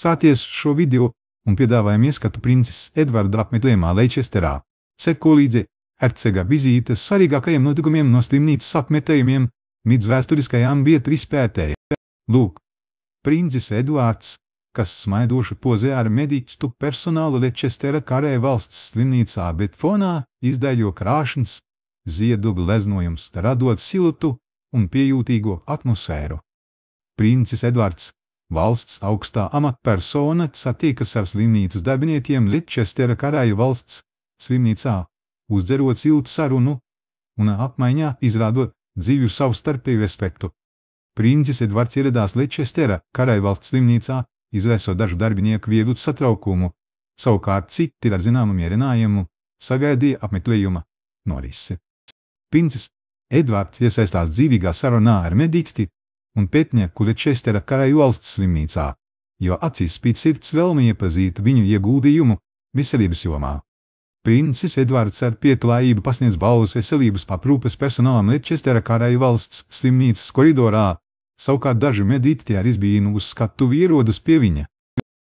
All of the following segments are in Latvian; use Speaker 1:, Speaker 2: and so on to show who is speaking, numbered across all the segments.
Speaker 1: Sāties šo video un piedāvājam ieskatu princes Edvarda apmeklējumā Leicesterā. Seko līdzi hercega vizītes svarīgākajiem notikumiem no slimnīcas apmeklējumiem līdz vēsturiskajām vietu izpētēji. Lūk, princis Edvards, kas smaidoši pozē ar mediķu personālu Leicestera Karaļa valsts slimnīcā, bet fonā izdaļo krāšņs, ziedu gleznojums, radot siltu un piejūtīgo atmosfēru. Princis Edvards, valsts augstā amatpersona, satiekas ar slimnīcas darbiniekiem Leicestera Karaļa valsts slimnīcā, uzdzerot siltu sarunu un apmaiņā izrādot dzīvju savstarpēju respektu. Princis Edvards ieradās Leicestera Karaļa valsts slimnīcā, izraisot dažu darbinieku vieglu satraukumu, savukārt citi ar zināmu mierinājumu sagaidīja apmeklējuma norisi. Princis Edvards iesaistās dzīvīgā sarunā ar mediķi un pētnieku Leicestera Karaļa valsts slimnīcā, jo acīs spīd sirds vēlme iepazīt viņu ieguldījumu veselības jomā. Princis Edvards ar pieklājību pasniedz balvas veselības aprūpes personālam Leicestera Karaļa valsts slimnīcas koridorā, savukārt daži mediķi ar izbīnu uz skatuvi ierodas pie viņa.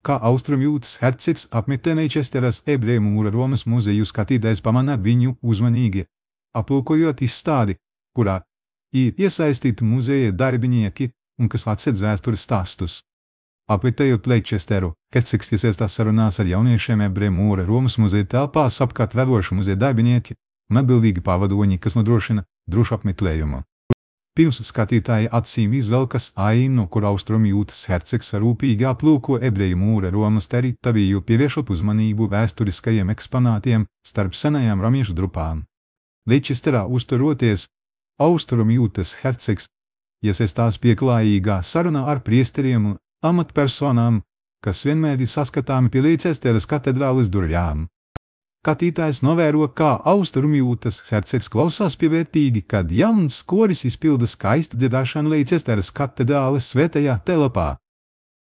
Speaker 1: Kā austrumjūtas hercegs apmetē Leicesteras ebreju mūra Romas muzeju skatītājs pamana viņu uzmanīgi, aplūkojot izstādi, kurā ir iesaistīti muzeja darbinieki un kas atsedz vēstures stāstus. Apmetējot Leicesteru, hercegs iesaistās sarunās ar jauniešiem ebreju mūra Romas muzeja telpās apkārt vedošu muzeja darbinieki un atbildīgi pavadoņi, kas nodrošina drošu apmeklējumu. Pirms skatītāji acīm izvelkas ainu, kur austrumjūtas hercegs rūpīgi aplūko ebreju mūra Romas teritoriju, pievēršot uzmanību vēsturiskajiem eksponātiem starp senajām romiešu drupām. Leicesterā uzturoties, austrumjūtas hercegs iesaistās pieklājīgā sarunā ar priesteriem un amatpersonām, kas vienmēr ir saskatāmi pie Leicesteras katedrāles durvjām. Skatītājs novēro, kā austrumjūtas hercegs klausās pievērtīgi, kad jauns koris izpilda skaistu dziedāšanu Leicesteras katedrāles svētajā telpā.